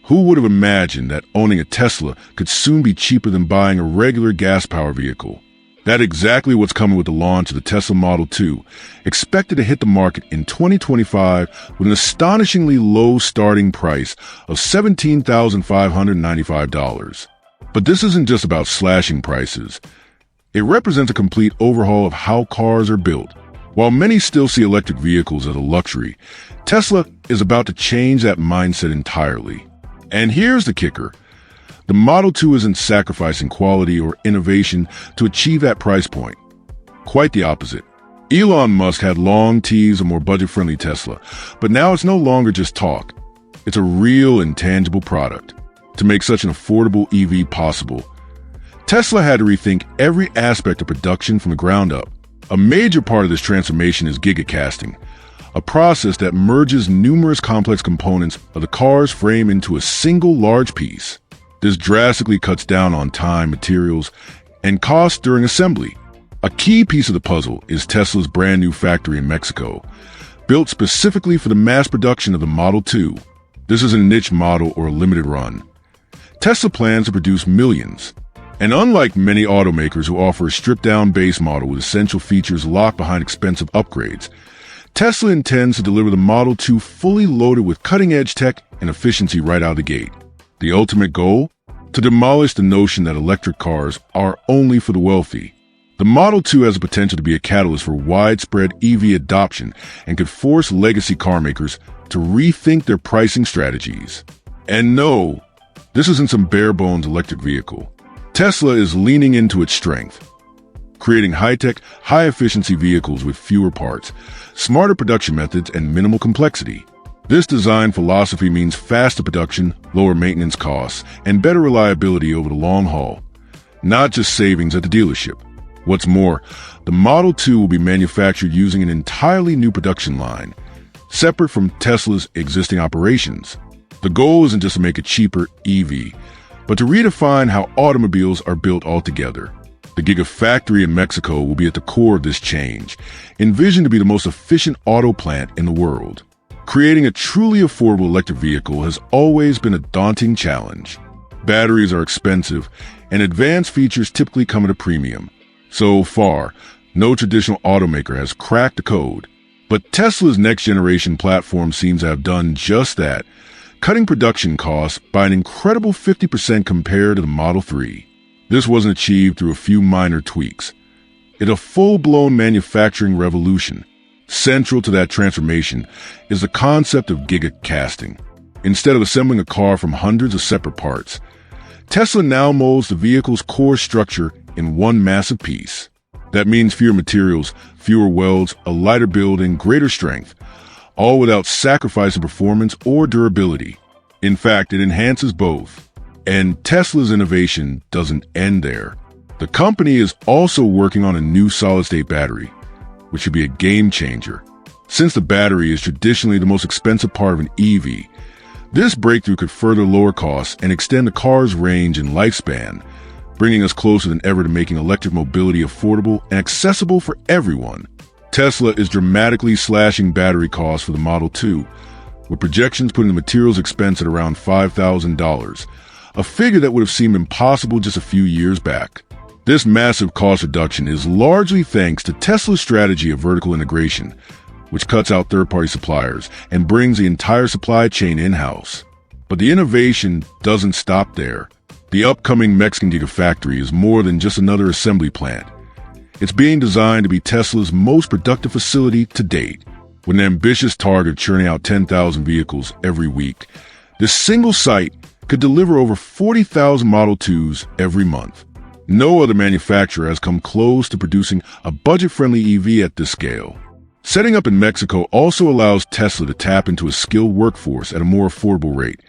Who would have imagined that owning a Tesla could soon be cheaper than buying a regular gas-powered vehicle? That's exactly what's coming with the launch of the Tesla Model 2, expected to hit the market in 2025 with an astonishingly low starting price of $17,595. But this isn't just about slashing prices. It represents a complete overhaul of how cars are built. While many still see electric vehicles as a luxury, Tesla is about to change that mindset entirely. And here's the kicker. The Model 2 isn't sacrificing quality or innovation to achieve that price point. Quite the opposite. Elon Musk had long teased a more budget-friendly Tesla, but now it's no longer just talk. It's a real and tangible product. To make such an affordable EV possible, Tesla had to rethink every aspect of production from the ground up. A major part of this transformation is gigacasting, a process that merges numerous complex components of the car's frame into a single large piece. This drastically cuts down on time, materials, and costs during assembly. A key piece of the puzzle is Tesla's brand new factory in Mexico, built specifically for the mass production of the Model 2. This is a niche model or a limited run. Tesla plans to produce millions. And unlike many automakers who offer a stripped-down base model with essential features locked behind expensive upgrades, Tesla intends to deliver the Model 2 fully loaded with cutting-edge tech and efficiency right out of the gate. The ultimate goal? To demolish the notion that electric cars are only for the wealthy. The Model 2 has the potential to be a catalyst for widespread EV adoption and could force legacy car makers to rethink their pricing strategies. And no, this isn't some bare-bones electric vehicle. Tesla is leaning into its strength, creating high-tech, high-efficiency vehicles with fewer parts, smarter production methods, and minimal complexity. This design philosophy means faster production, lower maintenance costs, and better reliability over the long haul, not just savings at the dealership. What's more, the Model 2 will be manufactured using an entirely new production line, separate from Tesla's existing operations. The goal isn't just to make a cheaper EV, but to redefine how automobiles are built altogether. The Gigafactory in Mexico will be at the core of this change, envisioned to be the most efficient auto plant in the world. Creating a truly affordable electric vehicle has always been a daunting challenge. Batteries are expensive, and advanced features typically come at a premium. So far, no traditional automaker has cracked the code. But Tesla's next-generation platform seems to have done just that, cutting production costs by an incredible 50% compared to the Model 3. This wasn't achieved through a few minor tweaks. It's a full-blown manufacturing revolution. Central to that transformation is the concept of gigacasting. Instead of assembling a car from hundreds of separate parts, Tesla now molds the vehicle's core structure in one massive piece. That means fewer materials, fewer welds, a lighter build, and greater strength, all without sacrificing performance or durability. In fact, it enhances both. And Tesla's innovation doesn't end there. The company is also working on a new solid-state battery, which should be a game changer. Since the battery is traditionally the most expensive part of an EV, this breakthrough could further lower costs and extend the car's range and lifespan, bringing us closer than ever to making electric mobility affordable and accessible for everyone. Tesla is dramatically slashing battery costs for the Model 2, with projections putting the materials expense at around $5,000, a figure that would have seemed impossible just a few years back. This massive cost reduction is largely thanks to Tesla's strategy of vertical integration, which cuts out third-party suppliers and brings the entire supply chain in-house. But the innovation doesn't stop there. The upcoming Mexican Gigafactory is more than just another assembly plant. It's being designed to be Tesla's most productive facility to date. With an ambitious target of churning out 10,000 vehicles every week, this single site could deliver over 40,000 Model 2s every month. No other manufacturer has come close to producing a budget-friendly EV at this scale. Setting up in Mexico also allows Tesla to tap into a skilled workforce at a more affordable rate,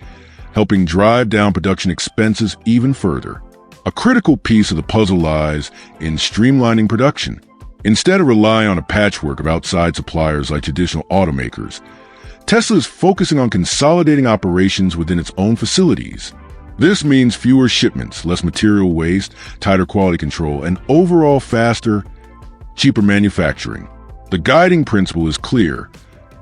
helping drive down production expenses even further. A critical piece of the puzzle lies in streamlining production. Instead of relying on a patchwork of outside suppliers like traditional automakers, Tesla is focusing on consolidating operations within its own facilities. This means fewer shipments, less material waste, tighter quality control, and overall faster, cheaper manufacturing. The guiding principle is clear.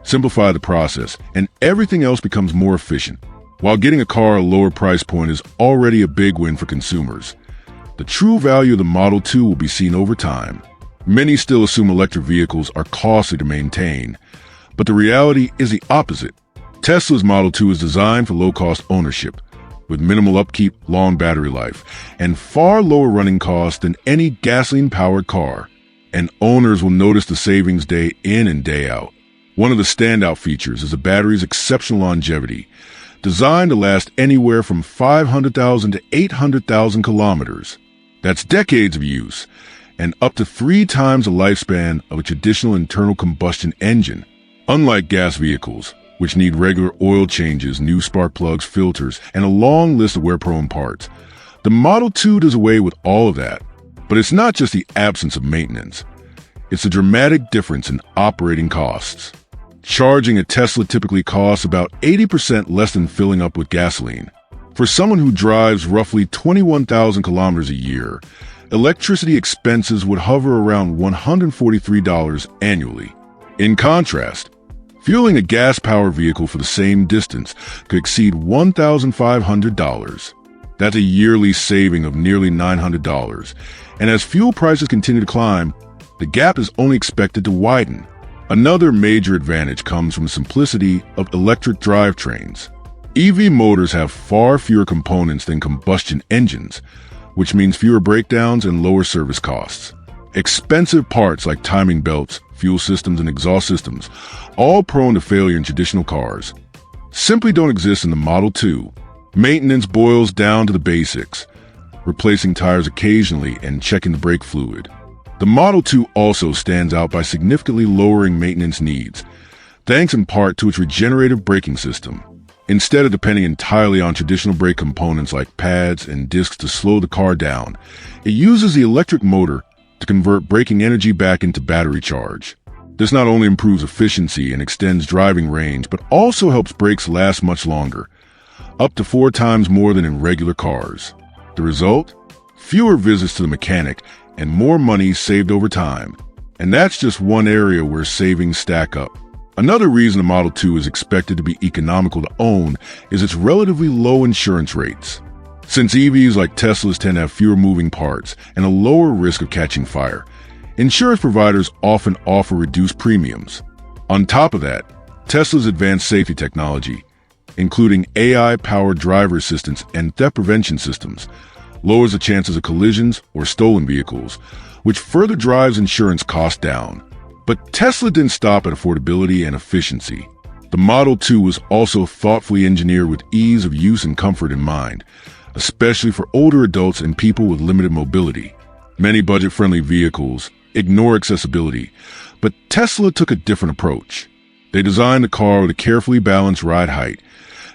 Simplify the process, and everything else becomes more efficient. While getting a car at a lower price point is already a big win for consumers, the true value of the Model 2 will be seen over time. Many still assume electric vehicles are costly to maintain, but the reality is the opposite. Tesla's Model 2 is designed for low-cost ownership, with minimal upkeep, long battery life, and far lower running costs than any gasoline-powered car. And owners will notice the savings day in and day out. One of the standout features is the battery's exceptional longevity, designed to last anywhere from 500,000 to 800,000 kilometers. That's decades of use, and up to 3 times the lifespan of a traditional internal combustion engine. Unlike gas vehicles, which need regular oil changes, new spark plugs, filters, and a long list of wear-prone parts, the Model 2 does away with all of that. But it's not just the absence of maintenance. It's a dramatic difference in operating costs. Charging a Tesla typically costs about 80% less than filling up with gasoline. For someone who drives roughly 21,000 kilometers a year, electricity expenses would hover around $143 annually. In contrast, fueling a gas-powered vehicle for the same distance could exceed $1,500. That's a yearly saving of nearly $900. And as fuel prices continue to climb, the gap is only expected to widen. Another major advantage comes from the simplicity of electric drivetrains. EV motors have far fewer components than combustion engines, which means fewer breakdowns and lower service costs. Expensive parts like timing belts, fuel systems, and exhaust systems, all prone to failure in traditional cars, simply don't exist in the Model 2. Maintenance boils down to the basics, replacing tires occasionally and checking the brake fluid. The Model 2 also stands out by significantly lowering maintenance needs, thanks in part to its regenerative braking system. Instead of depending entirely on traditional brake components like pads and discs to slow the car down, it uses the electric motor to convert braking energy back into battery charge. This not only improves efficiency and extends driving range, but also helps brakes last much longer, up to 4 times more than in regular cars. The result? Fewer visits to the mechanic and more money saved over time. And that's just one area where savings stack up. Another reason the Model 2 is expected to be economical to own is its relatively low insurance rates. Since EVs like Teslas tend to have fewer moving parts and a lower risk of catching fire, insurance providers often offer reduced premiums. On top of that, Tesla's advanced safety technology, including AI-powered driver assistance and theft prevention systems, lowers the chances of collisions or stolen vehicles, which further drives insurance costs down. But Tesla didn't stop at affordability and efficiency. The Model 2 was also thoughtfully engineered with ease of use and comfort in mind, especially for older adults and people with limited mobility. Many budget-friendly vehicles ignore accessibility, but Tesla took a different approach. They designed the car with a carefully balanced ride height,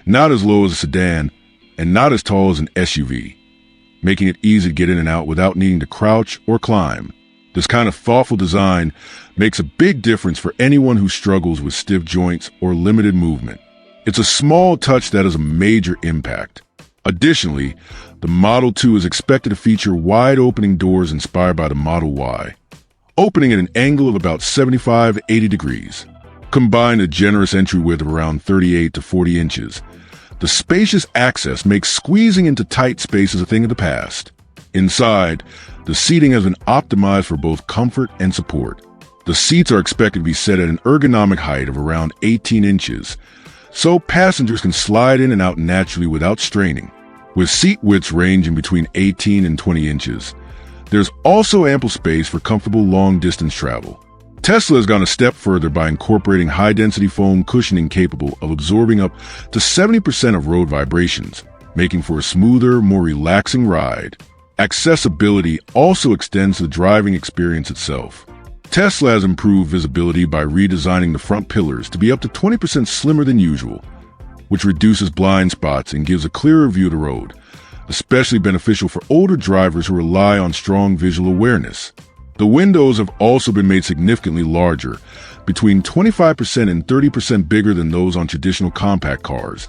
not as low as a sedan and not as tall as an SUV, making it easy to get in and out without needing to crouch or climb. This kind of thoughtful design makes a big difference for anyone who struggles with stiff joints or limited movement. It's a small touch that has a major impact. Additionally, the Model 2 is expected to feature wide-opening doors inspired by the Model Y, opening at an angle of about 75 to 80 degrees. Combine a generous entry width of around 38 to 40 inches. The spacious access makes squeezing into tight spaces a thing of the past. Inside, the seating has been optimized for both comfort and support. The seats are expected to be set at an ergonomic height of around 18 inches, so passengers can slide in and out naturally without straining. With seat widths ranging between 18 and 20 inches, there's also ample space for comfortable long-distance travel. Tesla has gone a step further by incorporating high-density foam cushioning capable of absorbing up to 70% of road vibrations, making for a smoother, more relaxing ride. Accessibility also extends to the driving experience itself. Tesla has improved visibility by redesigning the front pillars to be up to 20% slimmer than usual, which reduces blind spots and gives a clearer view of the road, especially beneficial for older drivers who rely on strong visual awareness. The windows have also been made significantly larger, between 25% and 30% bigger than those on traditional compact cars,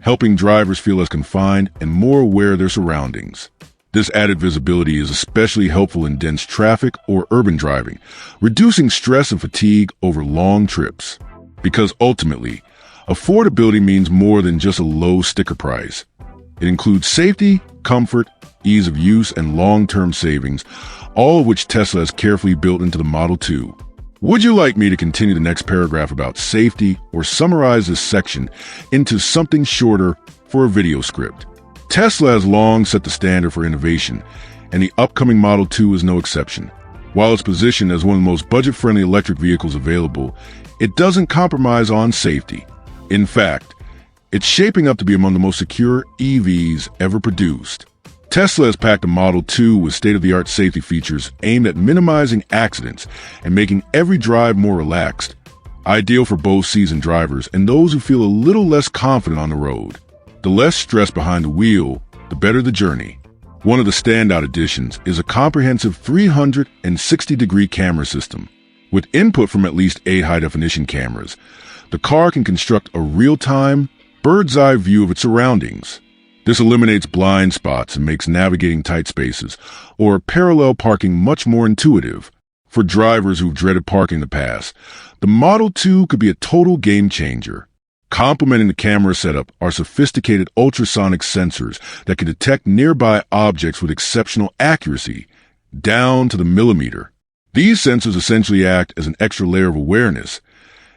helping drivers feel less confined and more aware of their surroundings. This added visibility is especially helpful in dense traffic or urban driving, reducing stress and fatigue over long trips. Because ultimately, Affordability means more than just a low sticker price. It includes safety, comfort, ease of use, and long-term savings, all of which Tesla has carefully built into the Model 2. Would you like me to continue the next paragraph about safety or summarize this section into something shorter for a video script? Tesla has long set the standard for innovation, and the upcoming Model 2 is no exception. While it's positioned as one of the most budget-friendly electric vehicles available, it doesn't compromise on safety. In fact, it's shaping up to be among the most secure EVs ever produced. Tesla has packed a Model 2 with state-of-the-art safety features aimed at minimizing accidents and making every drive more relaxed, ideal for both seasoned drivers and those who feel a little less confident on the road. The less stress behind the wheel, the better the journey. One of the standout additions is a comprehensive 360-degree camera system. With input from at least 8 high-definition cameras, the car can construct a real-time, bird's-eye view of its surroundings. This eliminates blind spots and makes navigating tight spaces or parallel parking much more intuitive. For drivers who've dreaded parking in the past, the Model 2 could be a total game changer. Complementing the camera setup are sophisticated ultrasonic sensors that can detect nearby objects with exceptional accuracy, down to the millimeter. These sensors essentially act as an extra layer of awareness,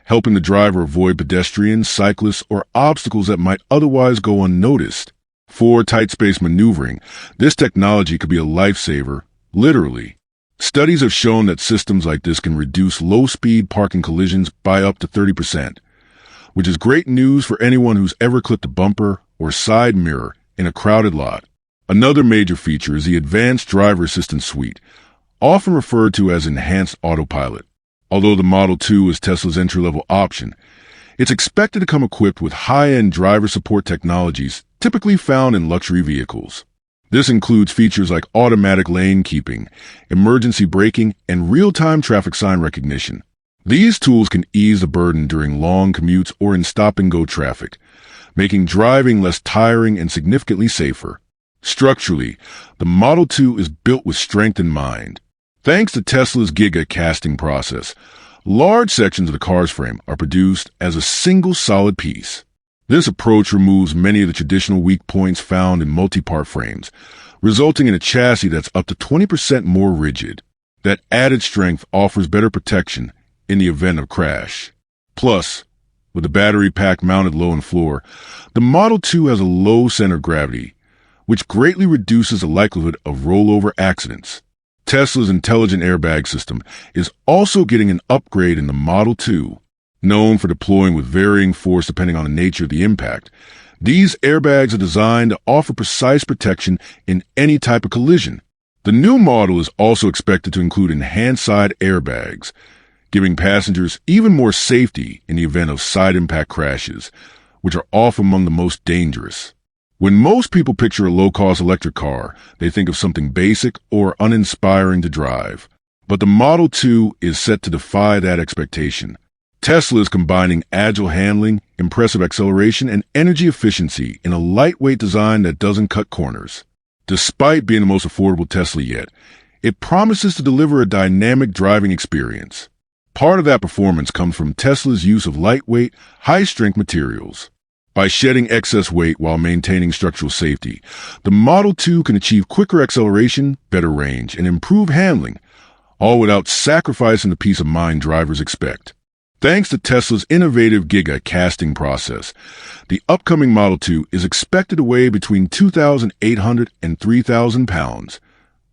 helping the driver avoid pedestrians, cyclists, or obstacles that might otherwise go unnoticed. For tight space maneuvering, this technology could be a lifesaver, literally. Studies have shown that systems like this can reduce low-speed parking collisions by up to 30%, which is great news for anyone who's ever clipped a bumper or side mirror in a crowded lot. Another major feature is the Advanced Driver Assistance Suite, often referred to as Enhanced Autopilot. Although the Model 2 is Tesla's entry-level option, it's expected to come equipped with high-end driver support technologies typically found in luxury vehicles. This includes features like automatic lane keeping, emergency braking, and real-time traffic sign recognition. These tools can ease the burden during long commutes or in stop-and-go traffic, making driving less tiring and significantly safer. Structurally, the Model 2 is built with strength in mind. Thanks to Tesla's Giga casting process, large sections of the car's frame are produced as a single solid piece. This approach removes many of the traditional weak points found in multi-part frames, resulting in a chassis that's up to 20% more rigid. That added strength offers better protection in the event of crash. Plus, with the battery pack mounted low in floor, the Model 2 has a low center of gravity, which greatly reduces the likelihood of rollover accidents. Tesla's intelligent airbag system is also getting an upgrade in the Model 2. Known for deploying with varying force depending on the nature of the impact, these airbags are designed to offer precise protection in any type of collision. The new model is also expected to include enhanced side airbags, giving passengers even more safety in the event of side impact crashes, which are often among the most dangerous. When most people picture a low-cost electric car, they think of something basic or uninspiring to drive. But the Model 2 is set to defy that expectation. Tesla is combining agile handling, impressive acceleration, and energy efficiency in a lightweight design that doesn't cut corners. Despite being the most affordable Tesla yet, it promises to deliver a dynamic driving experience. Part of that performance comes from Tesla's use of lightweight, high-strength materials. By shedding excess weight while maintaining structural safety, the Model 2 can achieve quicker acceleration, better range, and improved handling, all without sacrificing the peace of mind drivers expect. Thanks to Tesla's innovative Giga casting process, the upcoming Model 2 is expected to weigh between 2,800 and 3,000 pounds,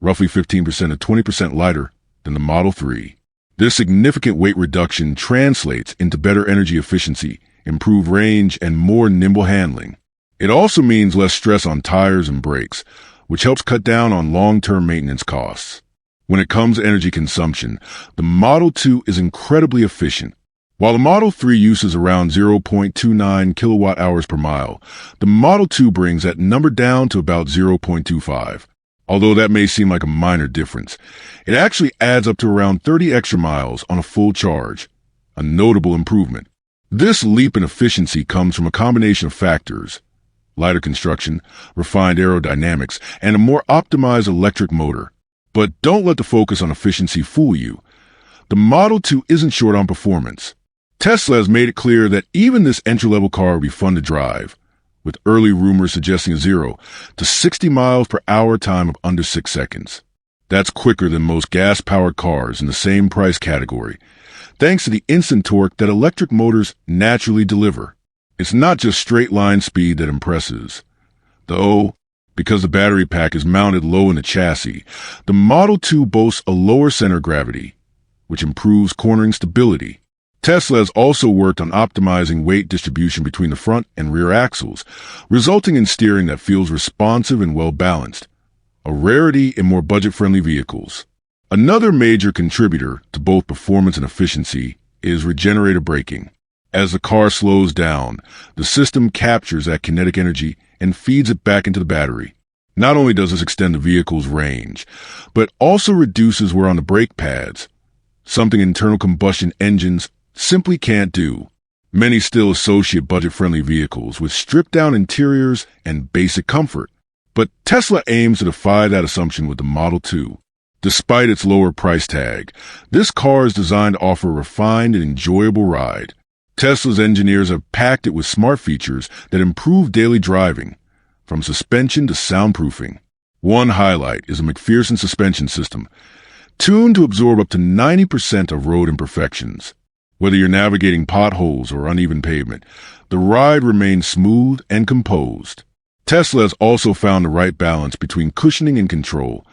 roughly 15% to 20% lighter than the Model 3. This significant weight reduction translates into better energy efficiency, improved range, and more nimble handling. It also means less stress on tires and brakes, which helps cut down on long-term maintenance costs. When it comes to energy consumption, the Model 2 is incredibly efficient. While the Model 3 uses around 0.29 kilowatt hours per mile, the Model 2 brings that number down to about 0.25. Although that may seem like a minor difference, it actually adds up to around 30 extra miles on a full charge, a notable improvement. This leap in efficiency comes from a combination of factors: lighter construction, refined aerodynamics, and a more optimized electric motor. But don't let the focus on efficiency fool you. The Model 2 isn't short on performance. Tesla has made it clear that even this entry-level car will be fun to drive, with early rumors suggesting a 0 to 60 miles per hour time of under 6 seconds. That's quicker than most gas-powered cars in the same price category, thanks to the instant torque that electric motors naturally deliver. It's not just straight-line speed that impresses, though. Because the battery pack is mounted low in the chassis, the Model 2 boasts a lower center of gravity, which improves cornering stability. Tesla has also worked on optimizing weight distribution between the front and rear axles, resulting in steering that feels responsive and well-balanced, a rarity in more budget-friendly vehicles. Another major contributor to both performance and efficiency is regenerative braking. As the car slows down, the system captures that kinetic energy and feeds it back into the battery. Not only does this extend the vehicle's range, but also reduces wear on the brake pads, something internal combustion engines simply can't do. Many still associate budget-friendly vehicles with stripped-down interiors and basic comfort, but Tesla aims to defy that assumption with the Model 2. Despite its lower price tag, this car is designed to offer a refined and enjoyable ride. Tesla's engineers have packed it with smart features that improve daily driving, from suspension to soundproofing. One highlight is a McPherson suspension system, tuned to absorb up to 90% of road imperfections. Whether you're navigating potholes or uneven pavement, the ride remains smooth and composed. Tesla has also found the right balance between cushioning and control,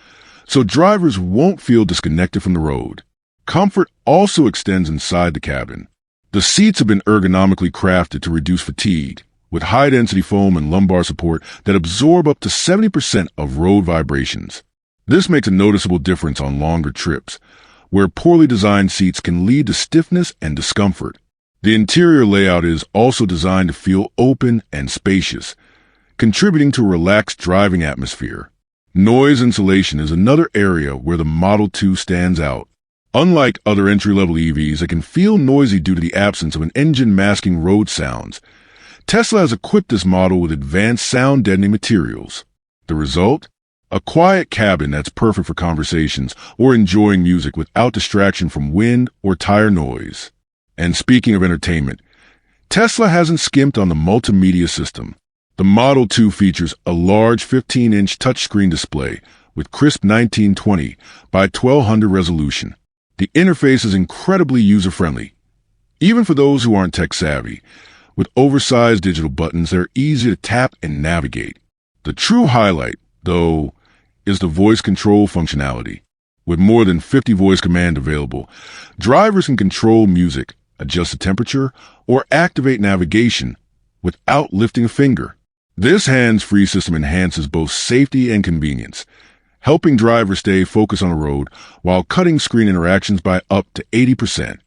so drivers won't feel disconnected from the road. Comfort also extends inside the cabin. The seats have been ergonomically crafted to reduce fatigue, with high-density foam and lumbar support that absorb up to 70% of road vibrations. This makes a noticeable difference on longer trips, where poorly designed seats can lead to stiffness and discomfort. The interior layout is also designed to feel open and spacious, contributing to a relaxed driving atmosphere. Noise insulation is another area where the Model 2 stands out. Unlike other entry-level EVs that can feel noisy due to the absence of an engine masking road sounds, Tesla has equipped this model with advanced sound-deadening materials. The result? A quiet cabin that's perfect for conversations or enjoying music without distraction from wind or tire noise. And speaking of entertainment, Tesla hasn't skimped on the multimedia system. The Model 2 features a large 15-inch touchscreen display with crisp 1920 by 1200 resolution. The interface is incredibly user-friendly, even for those who aren't tech-savvy, with oversized digital buttons that are easy to tap and navigate. The true highlight, though, is the voice control functionality. With more than 50 voice commands available, drivers can control music, adjust the temperature, or activate navigation without lifting a finger. This hands-free system enhances both safety and convenience, helping drivers stay focused on the road while cutting screen interactions by up to 80%.